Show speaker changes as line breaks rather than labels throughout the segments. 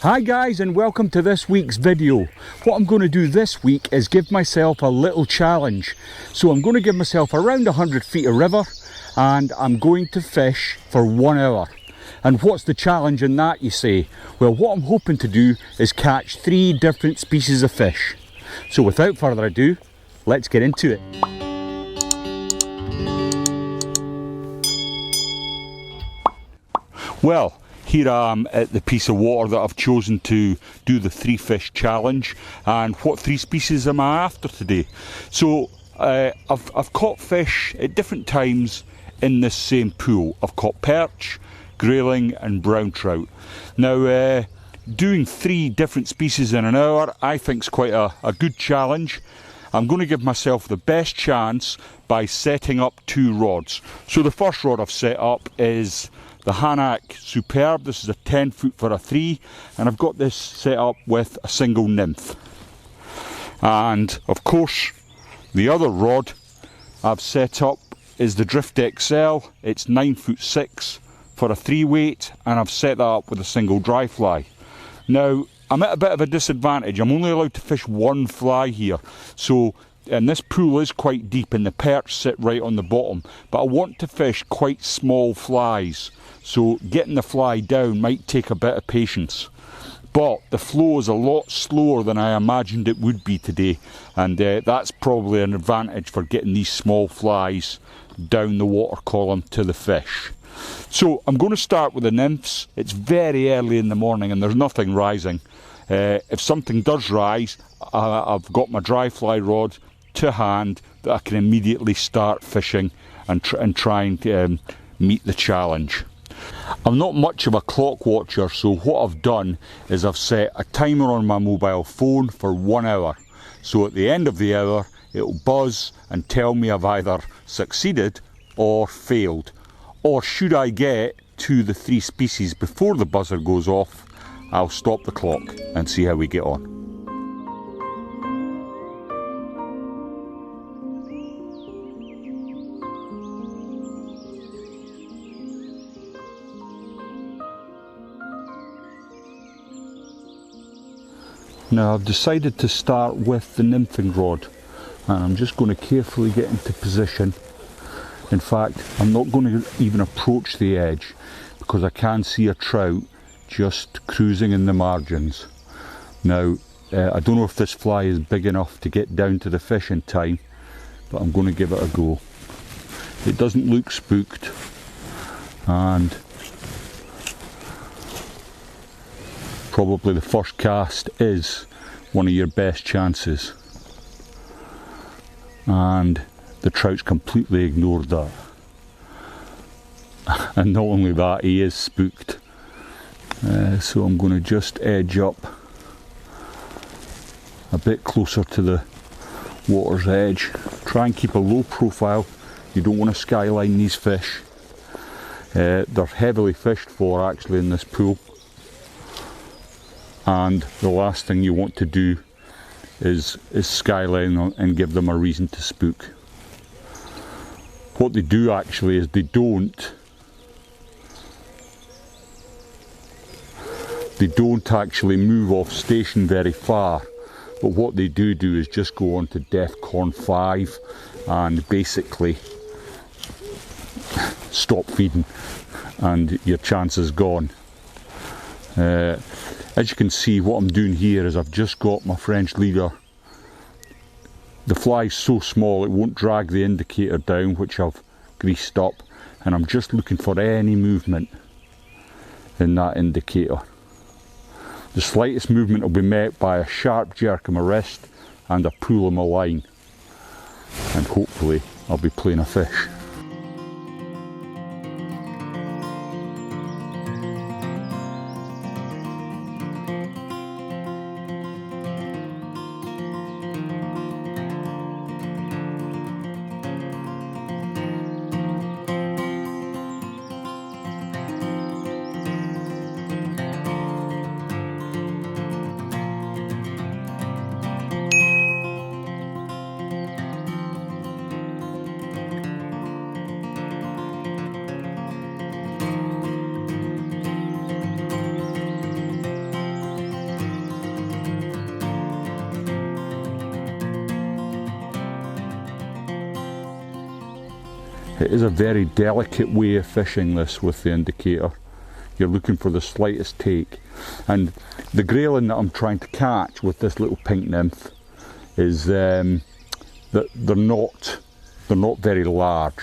Hi guys, and welcome to this week's video. What I'm going to do this week is give myself a little challenge. So I'm going to give myself around 100 feet of river and I'm going to fish for 1 hour. And what's the challenge in that, you say? Well, what I'm hoping to do is catch 3 different species of fish. So without further ado, let's get into it. Well, here I am at the piece of water that I've chosen to do the 3 fish challenge. And what 3 species am I after today? So I've caught fish at different times in this same pool. I've caught perch, grayling and brown trout. Now doing 3 different species in an hour I think is quite a good challenge. I'm going to give myself the best chance by setting up 2 rods. So the first rod I've set up is the Hanak Superb. This is a 10 foot for a 3, and I've got this set up with a single nymph. And of course the other rod I've set up is the Drift XL. It's 9 foot 6 for a 3 weight, and I've set that up with a single dry fly. Now I'm at a bit of a disadvantage. I'm only allowed to fish 1 fly here, and this pool is quite deep and the perch sit right on the bottom, but I want to fish quite small flies, so getting the fly down might take a bit of patience. But the flow is a lot slower than I imagined it would be today, and that's probably an advantage for getting these small flies down the water column to the fish. So I'm going to start with the nymphs. It's very early in the morning and there's nothing rising. If something does rise, I've got my dry fly rod to hand that I can immediately start fishing and try and meet the challenge. I'm not much of a clock watcher, so what I've done is I've set a timer on my mobile phone for 1 hour. So at the end of the hour it'll buzz and tell me I've either succeeded or failed. Or should I get to the 3 species before the buzzer goes off, I'll stop the clock and see how we get on. Now I've decided to start with the nymphing rod, and I'm just going to carefully get into position. In fact, I'm not going to even approach the edge because I can see a trout just cruising in the margins. Now I don't know if this fly is big enough to get down to the fish in time, but I'm going to give it a go. It doesn't look spooked, and probably the first cast is one of your best chances, and the trout's completely ignored that. And not only that, he is spooked. So I'm going to just edge up a bit closer to the water's edge. Try and keep a low profile. You don't want to skyline these fish. They're heavily fished for actually in this pool, and the last thing you want to do is skyline and give them a reason to spook. What they do actually is they don't actually move off station very far, but what they do is just go on to DEFCON 5 and basically stop feeding, and your chance is gone. As you can see, what I'm doing here is I've just got my French leader. The fly's so small it won't drag the indicator down, which I've greased up, and I'm just looking for any movement in that indicator. The slightest movement will be met by a sharp jerk of my wrist and a pull of my line, and hopefully I'll be playing a fish. It is a very delicate way of fishing this with the indicator. You're looking for the slightest take. And the grayling that I'm trying to catch with this little pink nymph is that they're not very large.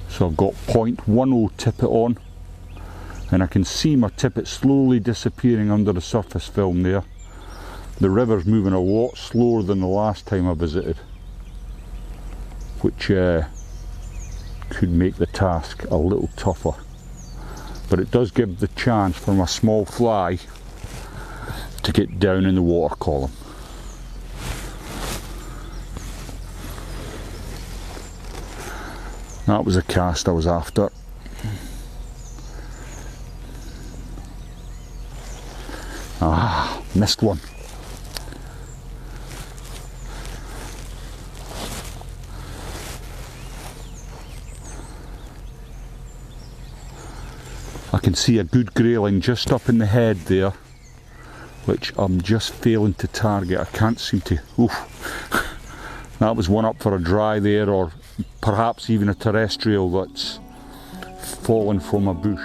So I've got 0.10 tippet on, and I can see my tippet slowly disappearing under the surface film there. The river's moving a lot slower than the last time I visited, which could make the task a little tougher. But it does give the chance for my small fly to get down in the water column. That was a cast I was after. Ah, missed one. I can see a good grayling just up in the head there, which I'm just failing to target. I can't seem to. Oof. That was one up for a dry there, or perhaps even a terrestrial that's fallen from a bush.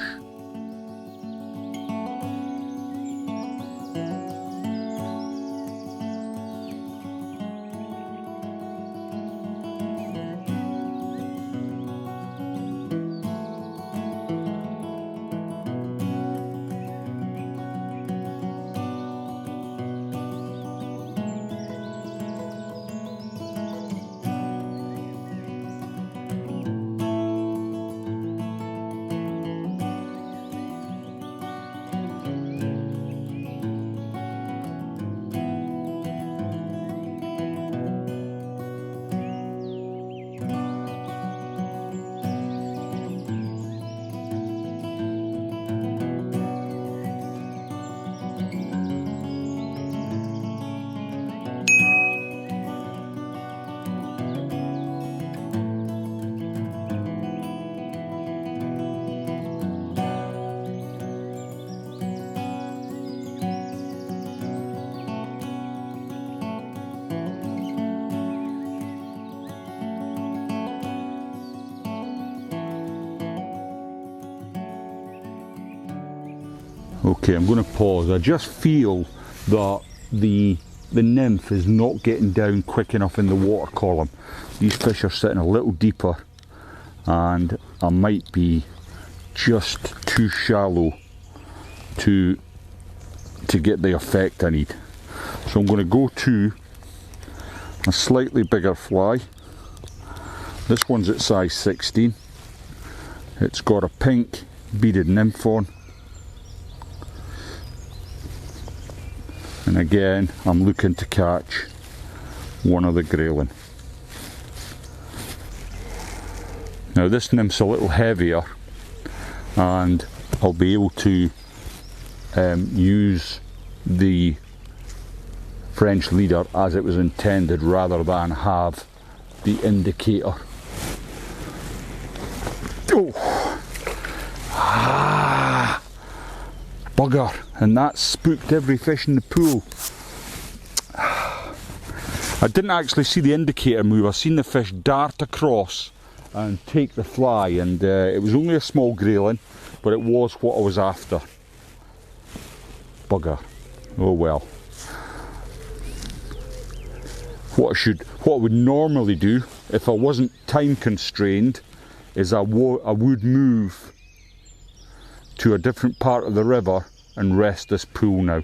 Okay, I'm going to pause. I just feel that the nymph is not getting down quick enough in the water column. These fish are sitting a little deeper, and I might be just too shallow to get the effect I need. So I'm going to go to a slightly bigger fly. This one's at size 16. It's got a pink beaded nymph on. And again, I'm looking to catch one of the grayling. Now this nymph's a little heavier, and I'll be able to use the French leader as it was intended rather than have the indicator. Oh! Ah! Bugger, and that spooked every fish in the pool. I didn't actually see the indicator move. I seen the fish dart across and take the fly, and it was only a small grayling, but it was what I was after. Bugger. Oh well. What I would normally do if I wasn't time constrained is I would move to a different part of the river and rest this pool now,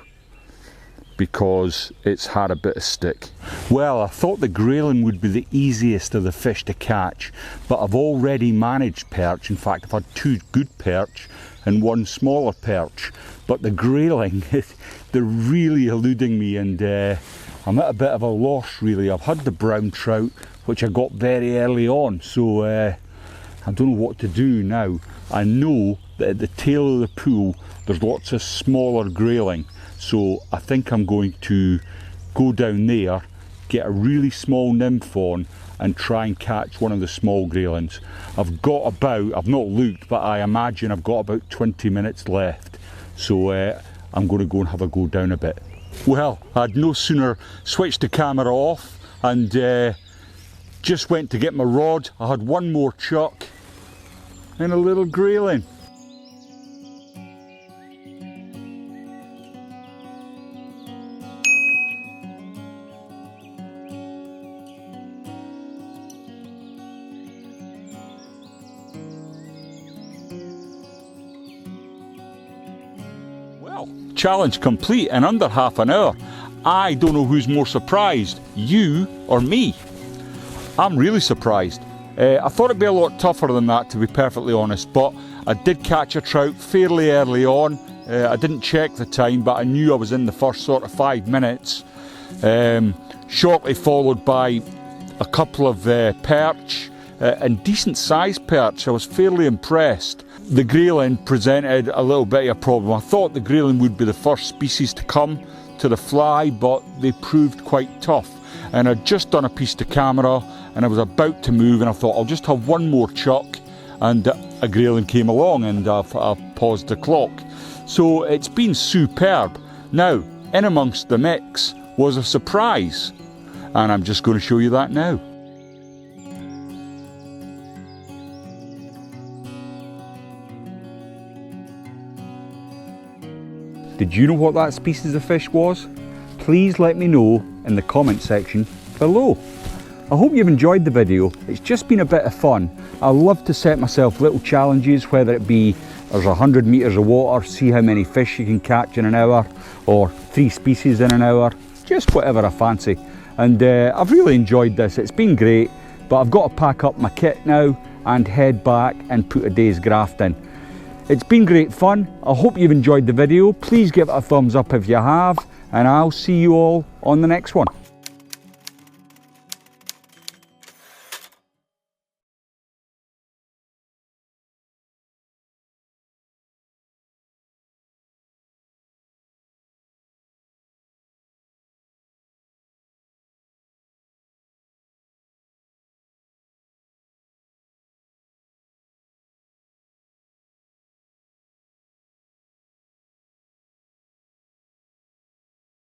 because it's had a bit of stick. Well, I thought the grayling would be the easiest of the fish to catch, but I've already managed perch. In fact, I've had 2 good perch and 1 smaller perch, but the grayling, they're really eluding me, and I'm at a bit of a loss really. I've had the brown trout, which I got very early on, so I don't know what to do now. I know that at the tail of the pool there's lots of smaller grayling, so I think I'm going to go down there, get a really small nymph on, and try and catch one of the small graylings. I've not looked, but I imagine I've got about 20 minutes left, so I'm going to go and have a go down a bit. Well, I'd no sooner switched the camera off and just went to get my rod. I had one more chuck and a little grayling. Well, challenge complete in under half an hour. I don't know who's more surprised, you or me. I'm really surprised. I thought it'd be a lot tougher than that, to be perfectly honest, but I did catch a trout fairly early on. I didn't check the time, but I knew I was in the first sort of 5 minutes. Shortly followed by a couple of perch, and decent sized perch. I was fairly impressed. The grayling presented a little bit of a problem. I thought the grayling would be the first species to come to the fly, but they proved quite tough. And I'd just done a piece to camera and I was about to move, and I thought I'll just have one more chuck, and a grayling came along, and I've paused the clock. So it's been superb. Now, in amongst the mix was a surprise, and I'm just going to show you that now. Did you know what that species of fish was? Please let me know in the comment section below. I hope you've enjoyed the video. It's just been a bit of fun. I love to set myself little challenges, whether it be there's 100 metres of water, see how many fish you can catch in an hour, or 3 species in an hour, just whatever I fancy. And I've really enjoyed this. It's been great, but I've got to pack up my kit now and head back and put a day's graft in. It's been great fun. I hope you've enjoyed the video. Please give it a thumbs up if you have, and I'll see you all on the next one.